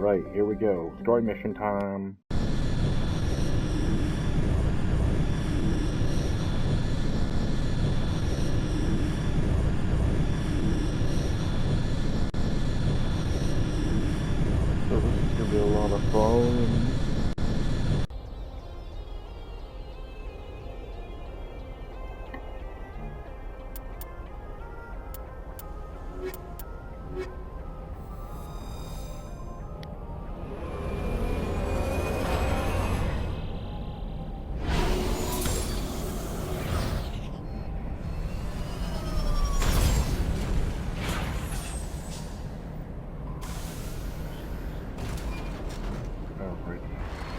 Alright, here we go. Story mission time. So this is gonna be a lot of fun.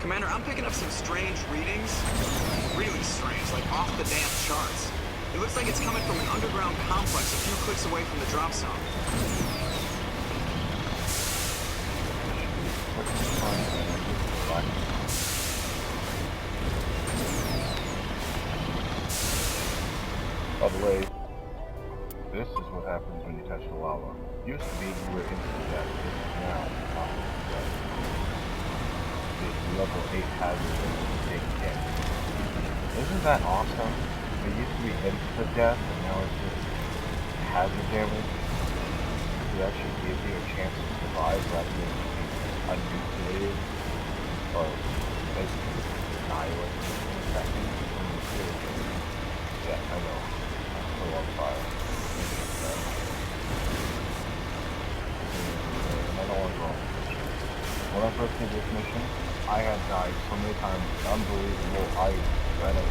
Commander, I'm picking up some strange readings. Really strange, like off the damn charts. It looks like it's coming from an underground complex a few clicks away from the drop zone. By the way, this is what happens when you touch the lava. Used to be you were into that, now level 8 hazard big hit. Isn't that awesome? It used to be instant death, and now it's just hazard damage. It actually gives you a chance to survive rather than being unnucleated or basically annihilated in a second. Yeah, I know. I'm still on fire. I don't want to go on this mission. When I first did this mission, I had died so many times, unbelievable. I read it.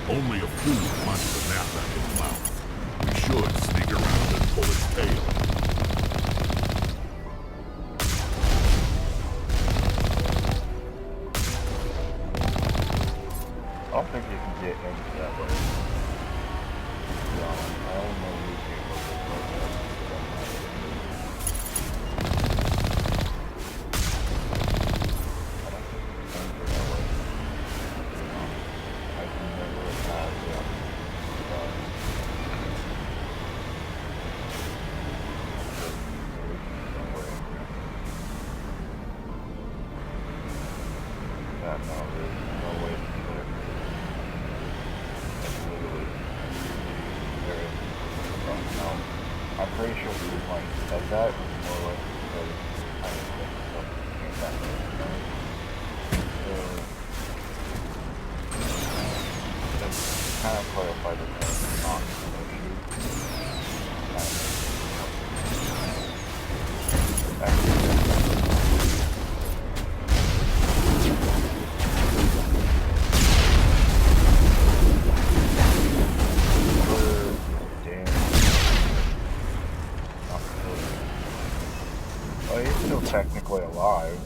Only a fool punches a gnat back in the mouth. We should sneak around and pull its tail. I don't think you can get into that way. I don't know who's able to go there. I don't think you can enter that way. I can never have no, there's no way to do it. That's literally, there is no. I'm pretty sure the reason why he said that was more like because I was thinking stuff came back there, you know? So, that's kind of clarified that there's not an issue. Well, he's still technically alive.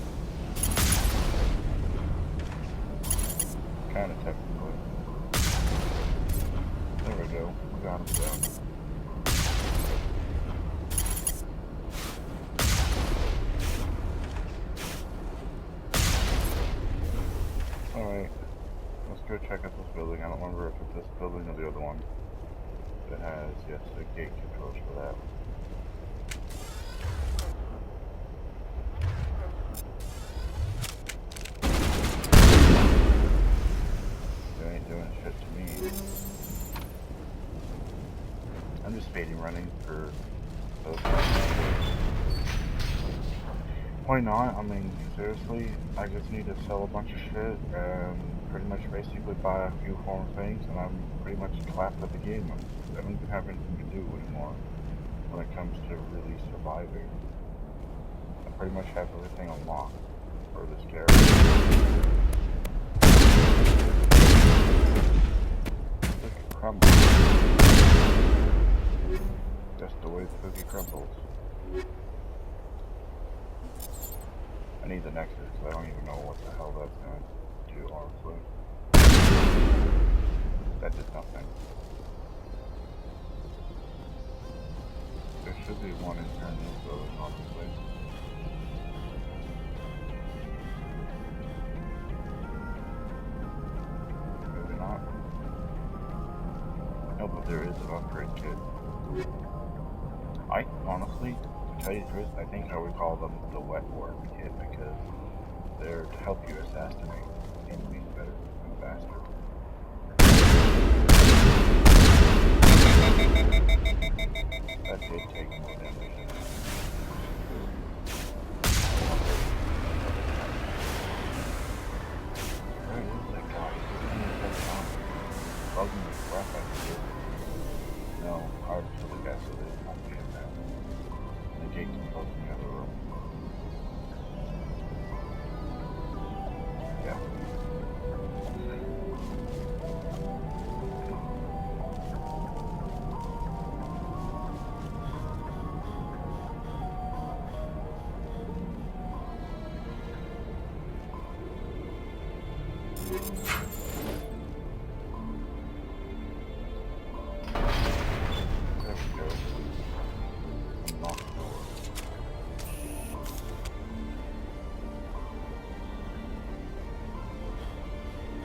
Kind of technically. There we go. We got him down. Alright. Let's go check out this building. I don't remember if it's this building or the other one. It has, yes, the gate controls for that. Doing shit to me. I'm just speeding running for those guys. Why not? I mean, seriously, I just need to sell a bunch of shit and pretty much basically buy a few foreign things, and I'm pretty much clapped at the game. I don't even have anything to do anymore when it comes to really surviving. I pretty much have everything unlocked. for this character. Look at crumble. Just the way the cookie crumbles. I need the Nexus because I don't even know what the hell that's going to do, honestly. That did nothing. There should be one in here in this building, honestly. Maybe not. No, but there is an upgrade kit. I honestly, to tell you the truth, I think I would call them the wet work kit because they're to help you assassinate enemies better and faster. That did take more damage than that. Where is that guy? Bugging the crap out of it. No, I really guess it is not being that. The gate is closed in the other room. Yeah. There we go. Unlock the door.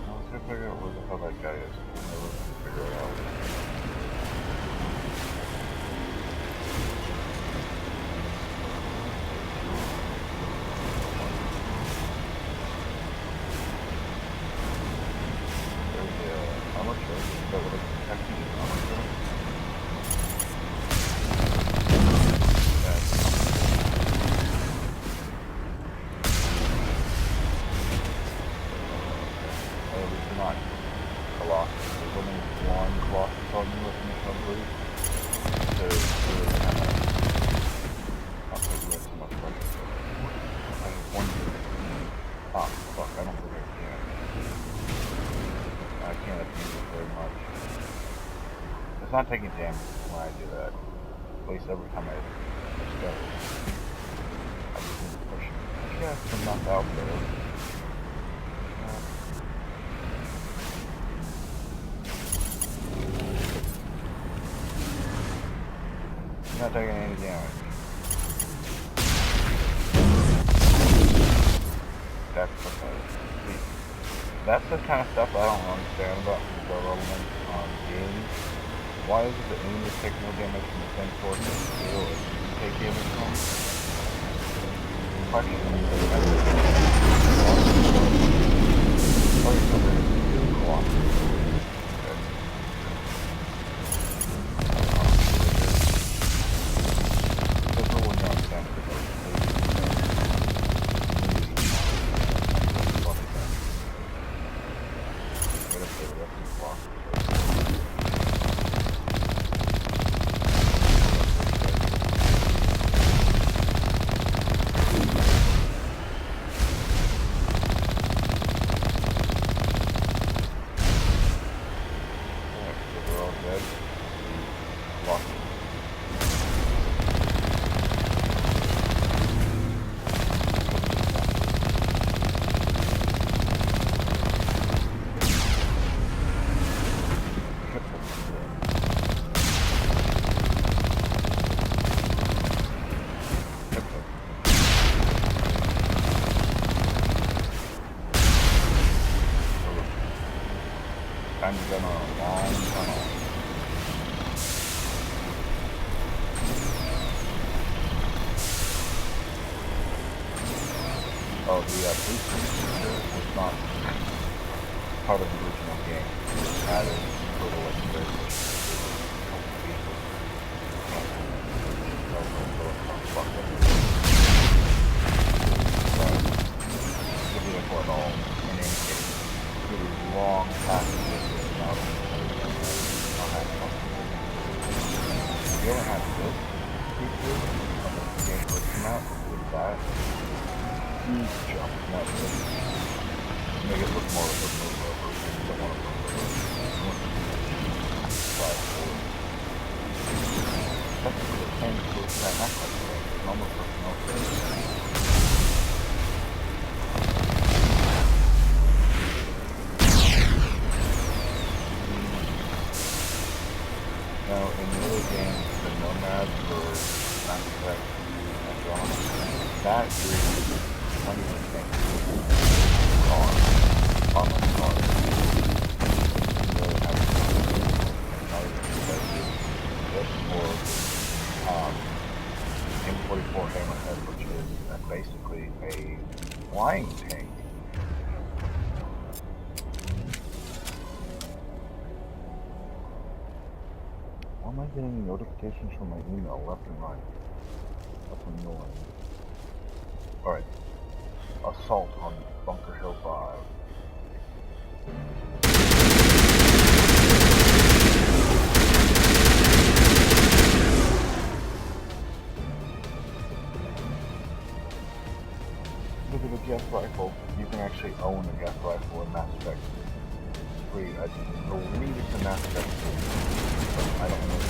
I was gonna figure out where the hell that guy is. I never can figure it out. There's the armor shirt that would have protected his armor shirt. At least not Colossus. There's only one Colossus on you with me, I believe. So it's really kind of not putting you in too much pressure. I just wonder. Ah, fuck, I don't think I can. I can't abuse it very much. It's not taking damage when I do that. At least every time I step. I just need to push it. Yeah, it's knocked out there. Not taking any damage. That's okay. See, that's the kind of stuff I don't understand about development on games. Why is it that enemies take no damage from the same source as steel as you take damage from? Question. Time to go on a long tunnel. Oh, the police feature was not part of the original game. It was added for the legendary. Long passages without you ever had this feature when the game first came out with that? huge jump. Not really. Make it look more like a move over. You don't want to move over. You want to slide forward. Technically, the same tools that act like that. It's almost like no thing. Now, in the other games, the nomads for Mass Effect Andromeda, that is 100% car, autonomous car. You really have to this for M44 Hammerhead, which is basically a flying tank. Why am I getting notifications from my email left and right? That's annoying. Alright. Assault on Bunker Hill 5. Look at the gas rifle. You can actually own a gas rifle in Mass Effect 3. I believe it's in Mass Effect 2. But I don't know if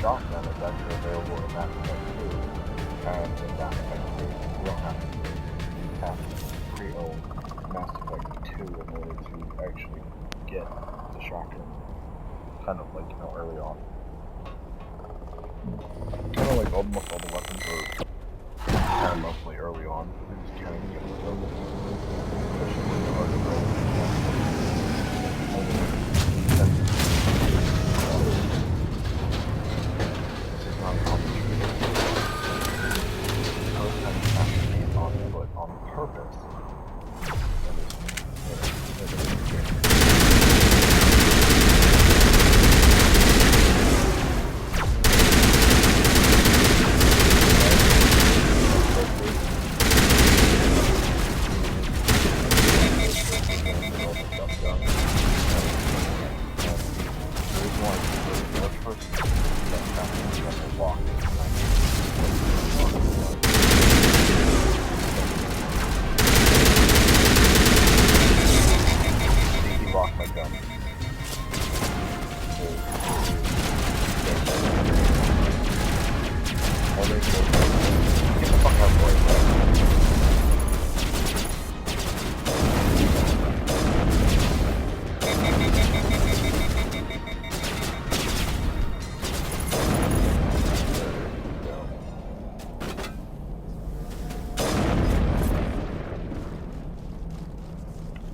shotgun is actually available in Mass Effect 2, and in Mass Effect 3, you don't have to. You have to pre-own Mass Effect 2 in order to actually get the shotgun. Kind of like, you know, early on. Kind of like almost all the weapons are kind of mostly early on. You just kind of get with them. Especially when you're already ready. On purpose.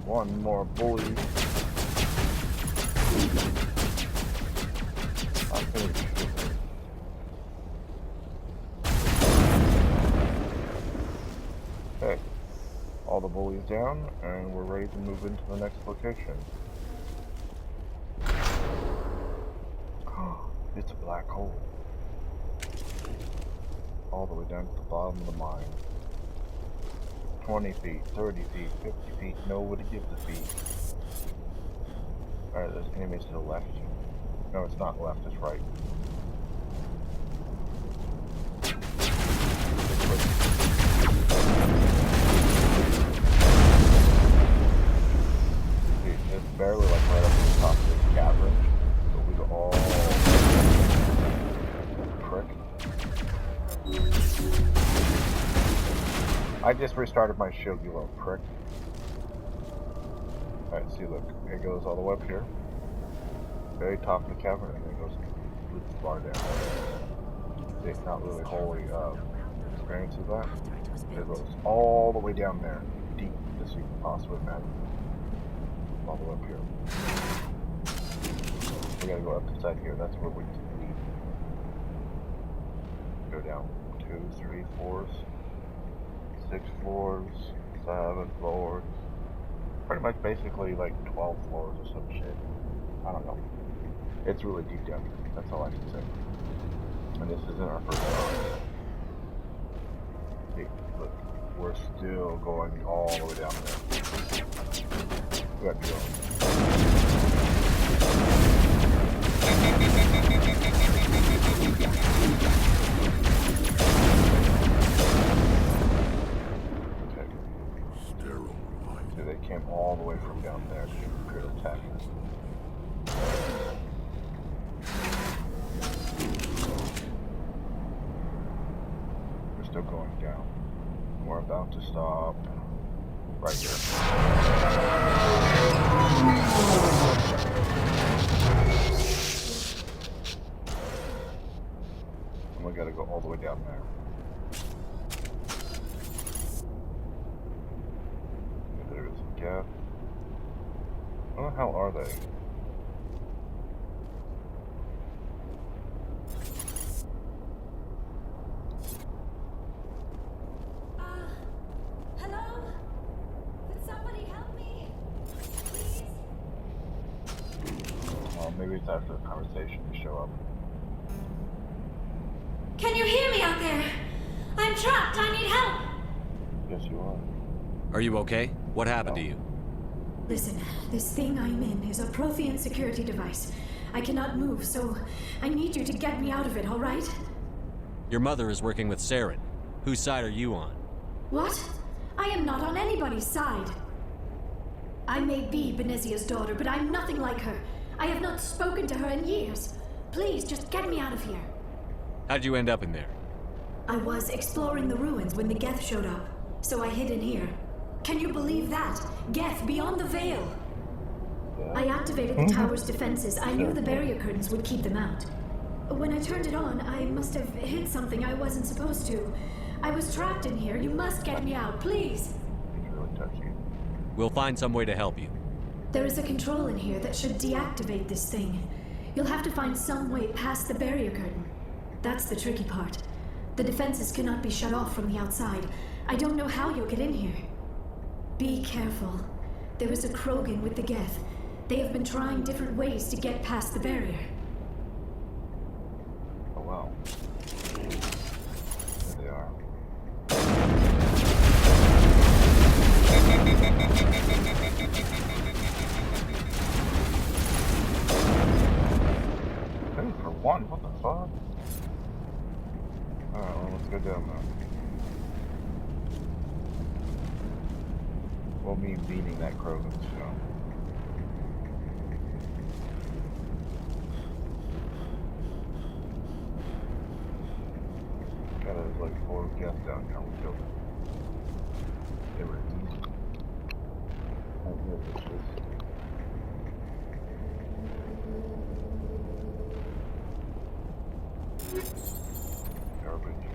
One more bully. I think. Okay. All the bullies down, and we're ready to move into the next location. It's a black hole. All the way down to the bottom of the mine. 20 feet, 30 feet, 50 feet, nobody gives a feet. Alright, there's enemies to the left. No, it's not left, it's right. See, it's barely like right up to the top of this cavern, but we go all prick. I just restarted my shield, you little prick. Alright, see, look. It goes all the way up here. Very top of the cavern, and then it goes really far down. See, it's not really wholly experience of that. It goes all the way down there. Deep. This you can possibly imagine. All the way up here. We gotta go up the side here. That's where we leave. Go down 2, 3 floors, 6 floors, 7 floors. Pretty much basically like 12 floors or some shit. I don't know. It's really deep down here. That's all I can say. And this isn't our first time. See, look, we're still going all the way down there. We got to go. Okay. So they came all the way from down there to attack us. We're still going down. We're about to stop right here. And we gotta go all the way down there. There's a gap. Where the hell are they? Hello? Could somebody help me? Please? Well, maybe it's after the conversation to show up. Can you hear me out there? I'm trapped. I need help. Yes, you are. Are you okay? What happened to you? Listen, this thing I'm in is a Prothean security device. I cannot move, so I need you to get me out of it, all right? Your mother is working with Saren. Whose side are you on? What? I am not on anybody's side. I may be Benezia's daughter, but I'm nothing like her. I have not spoken to her in years. Please, just get me out of here. How'd you end up in there? I was exploring the ruins when the Geth showed up, so I hid in here. Can you believe that? Geth beyond the veil! I activated the tower's defenses. I knew the barrier curtains would keep them out. When I turned it on, I must have hit something I wasn't supposed to. I was trapped in here. You must get me out, please! It's really touchy. We'll find some way to help you. There is a control in here that should deactivate this thing. You'll have to find some way past the barrier curtain. That's the tricky part. The defenses cannot be shut off from the outside. I don't know how you'll get in here. Be careful. There is a Krogan with the Geth. They have been trying different ways to get past the barrier. Oh wow. There they are. Hey, for one, what the fuck? Alright, well, let's go down now. Well, me beating that Krogan, so. Got like 4 Geth down here, we killed them. They were easy. Oh, yeah, this is. Garbage.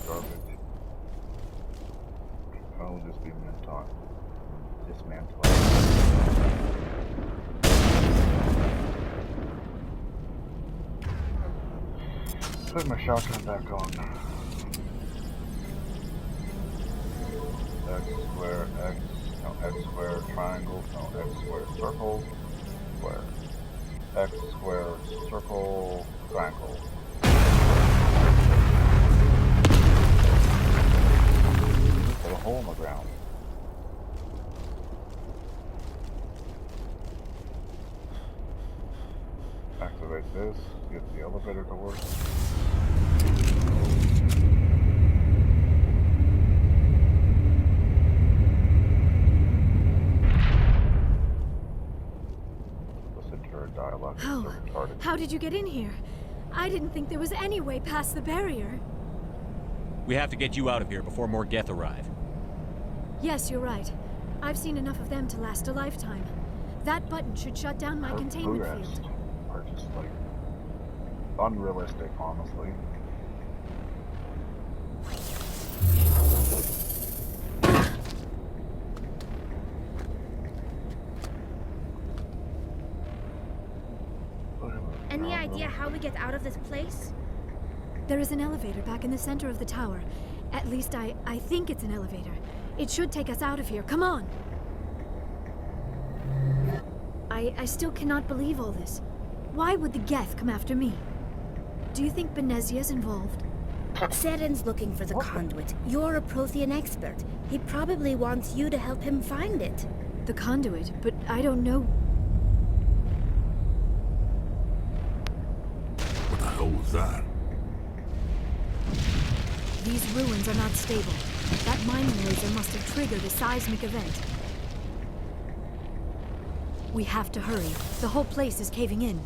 Garbage. I'll just be dismantling. Put my shotgun back on. X square, X, no, X square, triangle, no, X square, circle, square. X square, circle, triangle. Put a hole in the ground. Activate this, get the elevator to work. Listen to her dialogue. It's so retarded. How did you get in here? I didn't think there was any way past the barrier. We have to get you out of here before more Geth arrive. Yes, you're right. I've seen enough of them to last a lifetime. That button should shut down my containment Progress field. are just like unrealistic, honestly. idea how we get out of this place? There is an elevator back in the center of the tower. At least I think it's an elevator. It should take us out of here. Come on! I still cannot believe all this. Why would the Geth come after me? Do you think Benezia's involved? Seren's looking for the conduit. You're a Prothean expert. He probably wants you to help him find it. The conduit? But I don't know. What the hell was that? These ruins are not stable. That mining laser must have triggered a seismic event. We have to hurry. The whole place is caving in.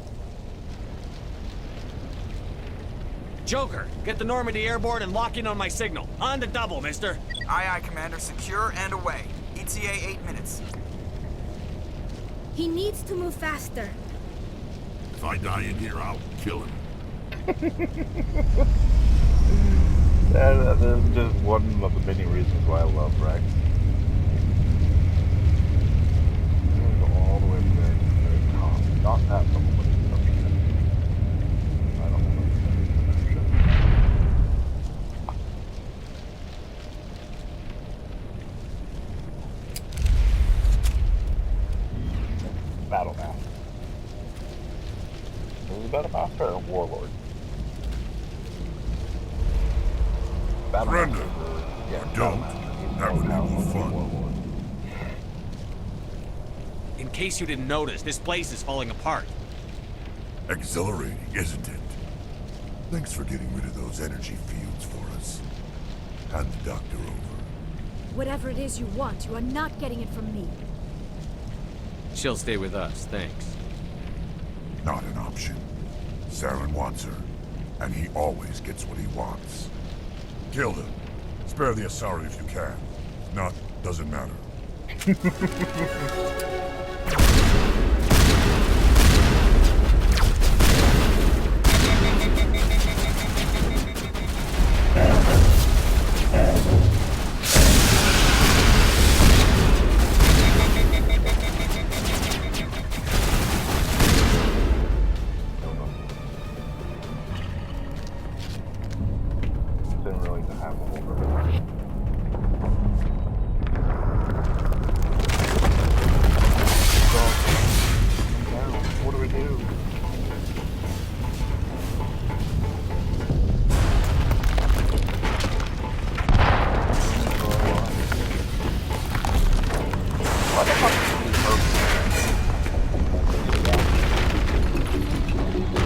Joker, get the Normandy airborne and lock in on my signal. On the double, mister. Aye, aye, Commander. Secure and away. ETA 8 minutes. He needs to move faster. If I die in here, I'll kill him. That's just one of the many reasons why I love Rex. Go all the way to the top. Not that level, but it's up here. I don't know. Battle Master. Is it a Battle Master or a Warlord? Battle Surrender. Master. Yeah, Or Battle don't. Master. That would be more fun. Warlord. In case you didn't notice, this place is falling apart. Exhilarating, isn't it? Thanks for getting rid of those energy fields for us. Hand the doctor over. Whatever it is you want, you are not getting it from me. She'll stay with us, thanks. Not an option. Saren wants her, and he always gets what he wants. Kill him. Spare the Asari if you can. If not, doesn't matter. Didn't really have a whole what do we do? What the fuck is this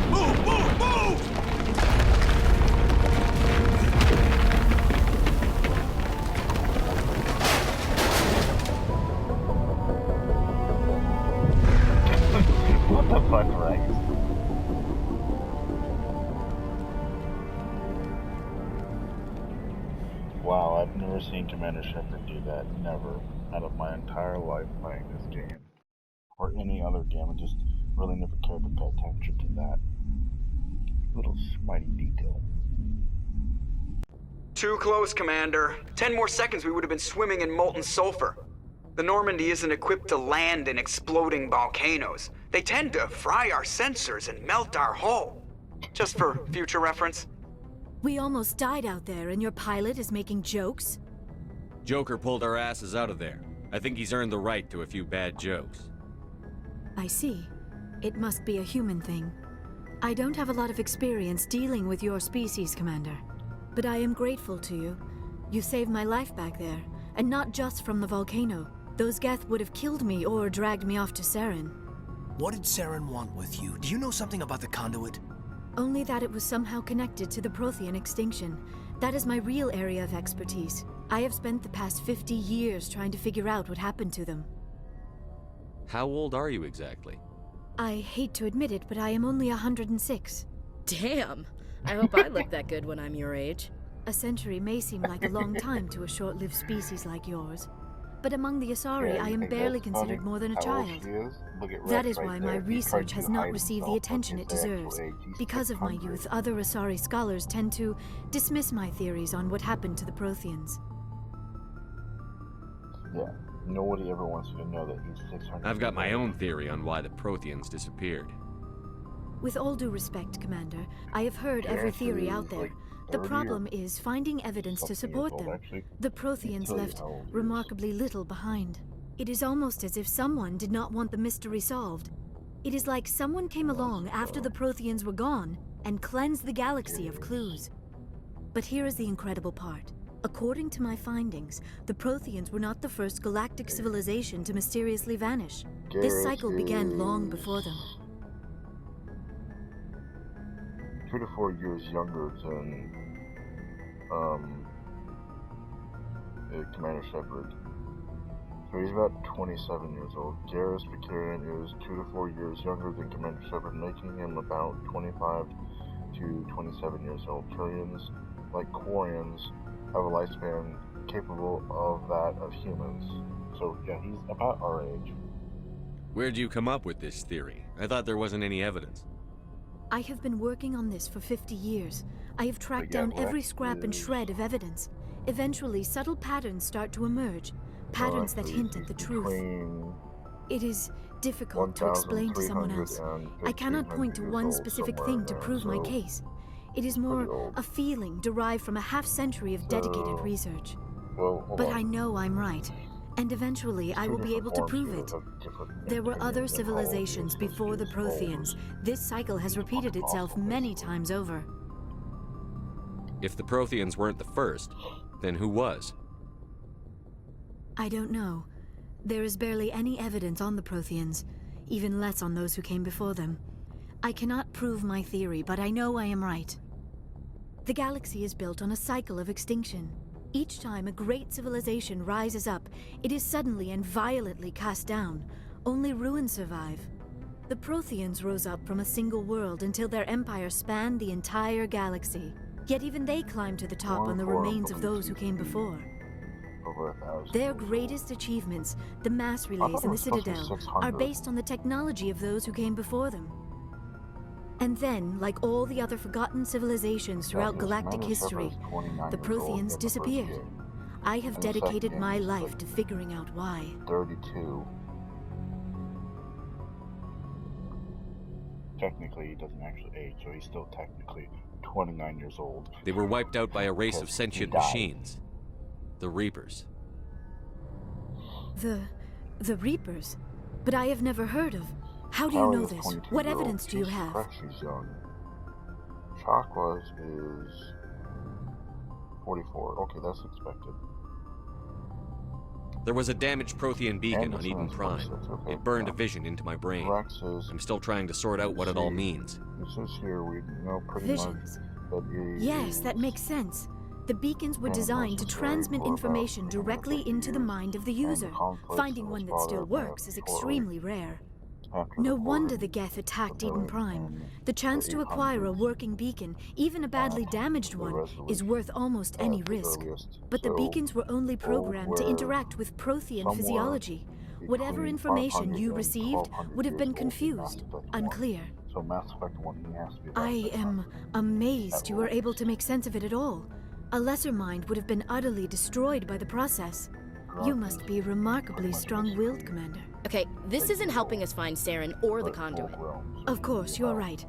Move, move, move! What the fuck, Rex? Wow, I've never seen Commander Shepard do that. Never. Out of my entire life playing this game. Or any other game. I just really never cared to pay attention to that little smitey detail. Too close, Commander. 10 more seconds we would have been swimming in molten sulfur. The Normandy isn't equipped to land in exploding volcanoes. They tend to fry our sensors and melt our hull. Just for future reference. We almost died out there, and your pilot is making jokes? Joker pulled our asses out of there. I think he's earned the right to a few bad jokes. I see. It must be a human thing. I don't have a lot of experience dealing with your species, Commander. But I am grateful to you. You saved my life back there, and not just from the volcano. Those Geth would have killed me or dragged me off to Saren. What did Saren want with you? Do you know something about the conduit? Only that it was somehow connected to the Prothean extinction. That is my real area of expertise. I have spent the past 50 years trying to figure out what happened to them. How old are you exactly? I hate to admit it, but I am only 106. Damn! I hope I look that good when I'm your age. A century may seem like a long time to a short-lived species like yours. But among the Asari, I am barely considered more than a child. That is why my research has not received the attention it deserves. Because of my youth, other Asari scholars tend to dismiss my theories on what happened to the Protheans. Yeah, nobody ever wants you to know that he's 600. I've got my own theory on why the Protheans disappeared. With all due respect, Commander, I have heard every theory out there. The problem is finding evidence to support them. The Protheans left remarkably little behind. It is almost as if someone did not want the mystery solved. It is like someone came along after the Protheans were gone and cleansed the galaxy of clues. But here is the incredible part. According to my findings, the Protheans were not the first galactic civilization to mysteriously vanish. This cycle began long before them. 2 to 4 years younger than Commander Shepard. So he's about 27 years old. Garrus Vakarian is 2 to 4 years younger than Commander Shepard, making him about 25 to 27 years old. Turians, like Quarians, have a lifespan capable of that of humans. So yeah, he's about our age. Where'd you come up with this theory? I thought there wasn't any evidence. I have been working on this for 50 years. I have tracked down every scrap and shred of evidence. Eventually, subtle patterns start to emerge. Patterns that hint at the truth. It is difficult to explain to someone else. I cannot point to one specific thing to prove my case. It is more a feeling derived from a half-century of dedicated research. But I know I'm right. And eventually, I will be able to prove it. There were other civilizations before the Protheans. This cycle has repeated itself many times over. If the Protheans weren't the first, then who was? I don't know. There is barely any evidence on the Protheans, even less on those who came before them. I cannot prove my theory, but I know I am right. The galaxy is built on a cycle of extinction. Each time a great civilization rises up, it is suddenly and violently cast down. Only ruins survive. The Protheans rose up from a single world until their empire spanned the entire galaxy. Yet even they climbed to the top on the remains of those who came before. Their greatest achievements, the mass relays and the Citadel, are based on the technology of those who came before them. And then, like all the other forgotten civilizations throughout galactic history, the Protheans disappeared. I have dedicated my life to figuring out why. 32. Technically, he doesn't actually age, so he's still technically 29 years old. They were wiped out by a race of sentient machines. The Reapers. The Reapers? But I have never heard of. How do you know this? What evidence do you have? She's young. Chakwas is 44. Okay, that's expected. There was a damaged Prothean beacon on Eden Prime. It burned a vision into my brain. I'm still trying to sort out what it all means. It says here we know pretty Visions. much that Yes, that makes sense. The beacons were designed to transmit information directly into the mind of the user. Finding one that still works is extremely rare. No wonder the Geth attacked Eden Prime. The chance to acquire a working beacon, even a badly damaged one, is worth almost any risk. But the beacons were only programmed to interact with Prothean physiology. Whatever information you received would have been confused, unclear. I am amazed you were able to make sense of it at all. A lesser mind would have been utterly destroyed by the process. You must be remarkably strong-willed, Commander. Okay, this isn't helping us find Saren or the conduit. Of course, you're right.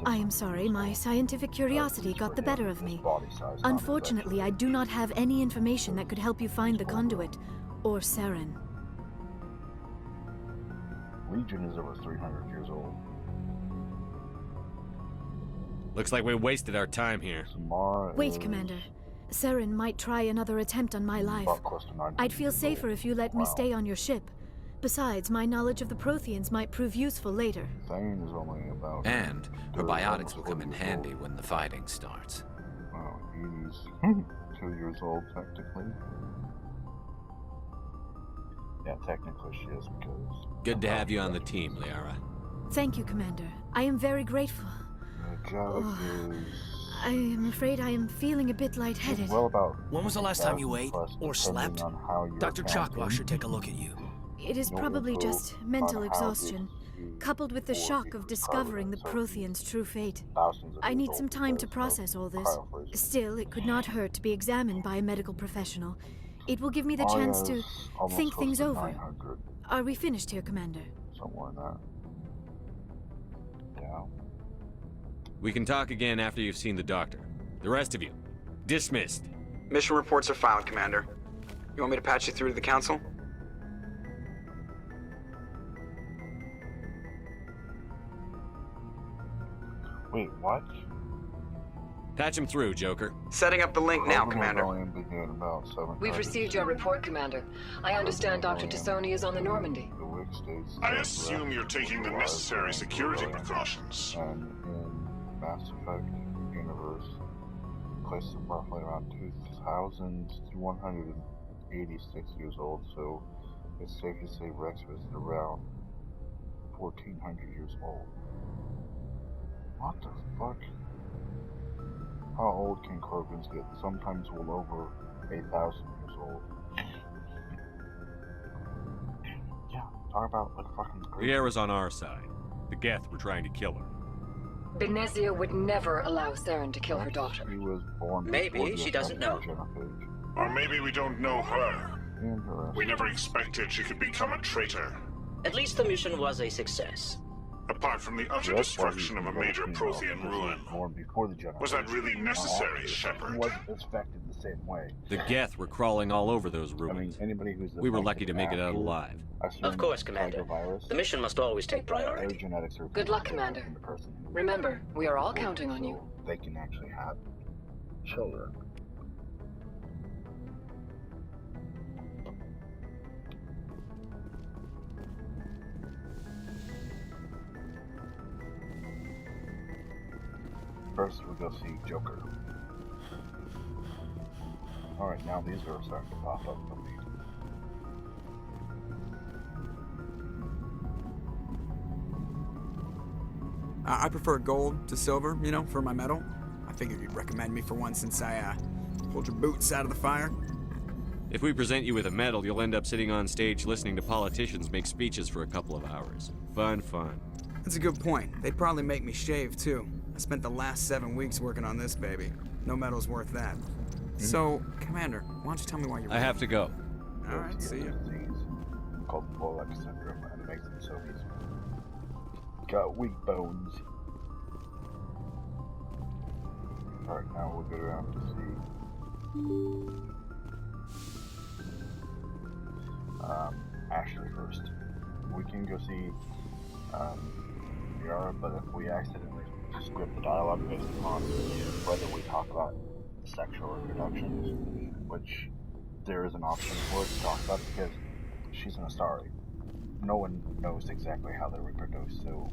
I am sorry, my scientific curiosity got the better of me. Unfortunately, I do not have any information that could help you find the conduit, or Saren. Legion is over 300 years old. Looks like we wasted our time here. Wait, Commander. Saren might try another attempt on my life. I'd feel safer if you let me stay on your ship. Besides, my knowledge of the Protheans might prove useful later. And her biotics will come in handy when the fighting starts. Wow, he's 2 years old, technically. Yeah, technically she is, because... Good to have you on the team, Liara. Thank you, Commander. I am very grateful. I am afraid I am feeling a bit lightheaded. When was the last time you ate or slept? Dr. Chakwa should take a look at you. It is probably just mental exhaustion, coupled with the shock of discovering the Protheans' true fate. I need some time to process all this. Still, it could not hurt to be examined by a medical professional. It will give me the chance to think things over. Are we finished here, Commander? Somewhere in that. Yeah. We can talk again after you've seen the doctor. The rest of you, dismissed. Mission reports are filed, Commander. You want me to patch you through to the Council? Wait, what? Patch him through, Joker. Setting up the link now, Commander. We've received your report, Commander. I understand Dr. Tassoni is on the Normandy. I assume you're taking the necessary security precautions. And in Mass Effect universe, places roughly around 2,186 years old, so it's safe to say Rex was around 1,400 years old. What the fuck? How old can Krogans get? Sometimes well over 8,000 years old. Yeah, talk about like fucking crazy. Liara's on our side. The Geth were trying to kill her. Benezia would never allow Saren to kill her daughter. She was born maybe she doesn't know. Or maybe we don't know her. Interesting. We never expected she could become a traitor. At least the mission was a success. Apart from the utter destruction of a major Prothean ruin. Was that really necessary, Shepard? Wasn't affected the same way. The Geth were crawling all over those ruins. Anybody who's we were lucky to make it out alive. Of course, Commander. The mission must always take priority. Good luck, Commander. Remember, we are all counting on you. They can actually have children. First, we'll go see Joker. Alright, now these are starting to pop up for me. I prefer gold to silver, you know, for my medal. I figured you'd recommend me for one since I, pulled your boots out of the fire. If we present you with a medal, you'll end up sitting on stage listening to politicians make speeches for a couple of hours. Fun, fun. That's a good point. They'd probably make me shave, too. I spent the last 7 weeks working on this baby. No medal's worth that. So, Commander, why don't you tell me why you're I have to go. Alright, see ya. Called Polak syndrome, and it makes them so he's got weak bones. Alright, now we'll go around to see Ashley first. We can go see Liara, but if we accidentally script the dialogue based upon whether we talk about sexual reproductions, which there is an option for it to talk about because she's an Asari. No one knows exactly how they reproduce, so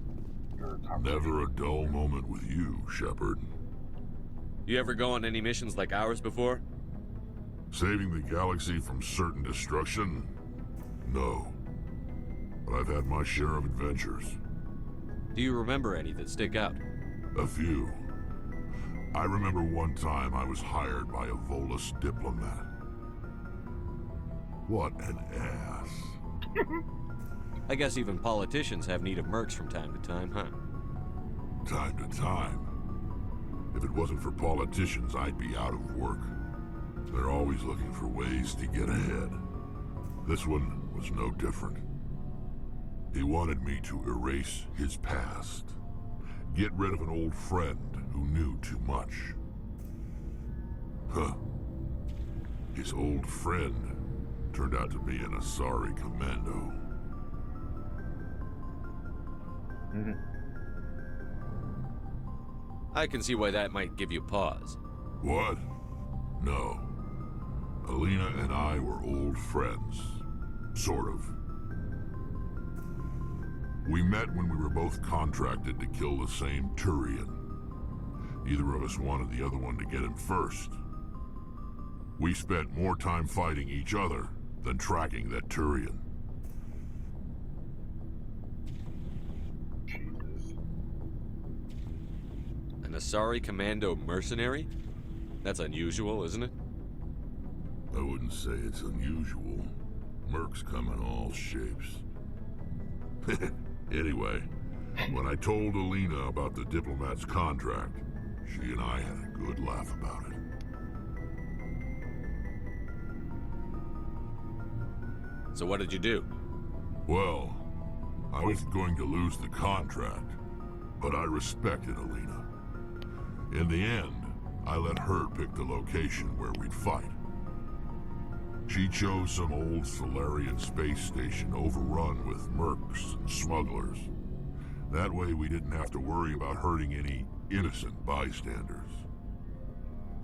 your conversation... Never a dull moment with you, Shepard. You ever go on any missions like ours before? Saving the galaxy from certain destruction? No. But I've had my share of adventures. Do you remember any that stick out? A few. I remember one time I was hired by a Volus diplomat. What an ass. I guess even politicians have need of mercs from time to time, huh? Time to time. If it wasn't for politicians, I'd be out of work. They're always looking for ways to get ahead. This one was no different. He wanted me to erase his past. Get rid of an old friend who knew too much. Huh. His old friend turned out to be an Asari commando. I can see why that might give you pause. What? No. Alina and I were old friends. Sort of. We met when we were both contracted to kill the same Turian. Neither of us wanted the other one to get him first. We spent more time fighting each other than tracking that Turian. Jesus. An Asari commando mercenary? That's unusual, isn't it? I wouldn't say it's unusual. Mercs come in all shapes. Anyway, when I told Alina about the diplomat's contract, she and I had a good laugh about it. So what did you do? Well, I was going to lose the contract, but I respected Alina. In the end, I let her pick the location where we'd fight. She chose some old Solarian space station overrun with mercs and smugglers. That way we didn't have to worry about hurting any innocent bystanders.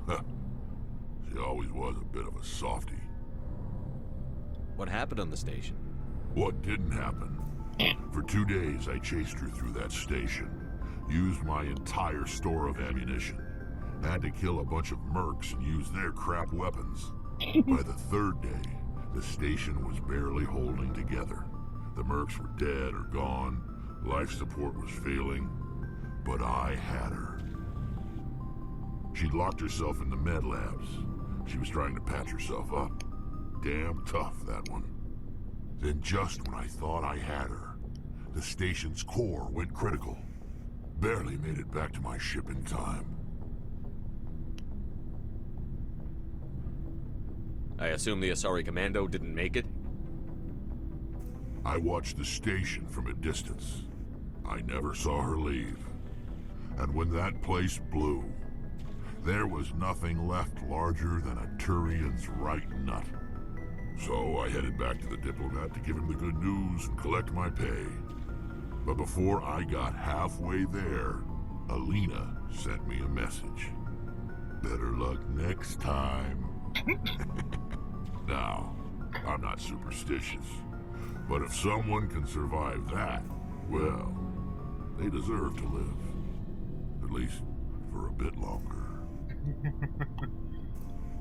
Huh. She always was a bit of a softie. What happened on the station? What didn't happen? For 2 days I chased her through that station, used my entire store of ammunition, had to kill a bunch of mercs and use their crap weapons. By the 3rd day, the station was barely holding together. The mercs were dead or gone, life support was failing, but I had her. She'd locked herself in the med labs. She was trying to patch herself up. Damn tough, that one. Then just when I thought I had her, the station's core went critical. Barely made it back to my ship in time. I assume the Asari Commando didn't make it? I watched the station from a distance. I never saw her leave. And when that place blew, there was nothing left larger than a Turian's right nut. So I headed back to the diplomat to give him the good news and collect my pay. But before I got halfway there, Alina sent me a message. Better luck next time. Now, I'm not superstitious, but if someone can survive that, well, they deserve to live. At least for a bit longer.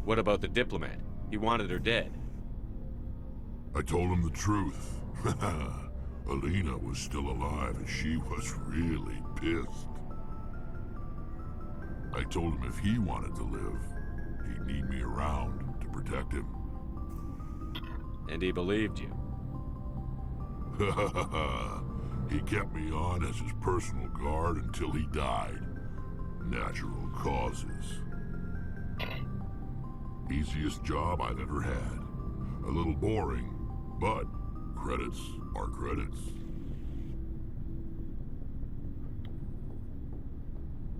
What about the diplomat? He wanted her dead. I told him the truth. Alina was still alive and she was really pissed. I told him if he wanted to live, he'd need me around to protect him. And he believed you. He kept me on as his personal guard until he died. Natural causes. Easiest job I've ever had. A little boring, but credits are credits.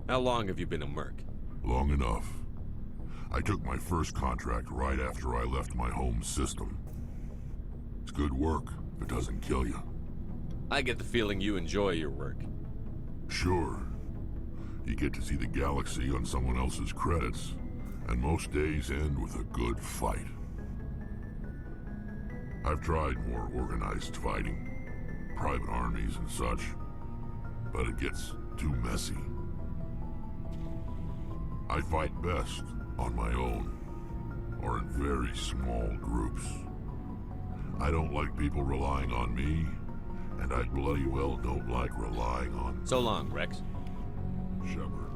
How long have you been a merc? Long enough. I took my first contract right after I left my home system. It's good work if it doesn't kill you. I get the feeling you enjoy your work. Sure. You get to see the galaxy on someone else's credits, and most days end with a good fight. I've tried more organized fighting, private armies and such, but it gets too messy. I fight best on my own, or in very small groups. I don't like people relying on me, and I bloody well don't like relying on... So long, Rex. Shepard.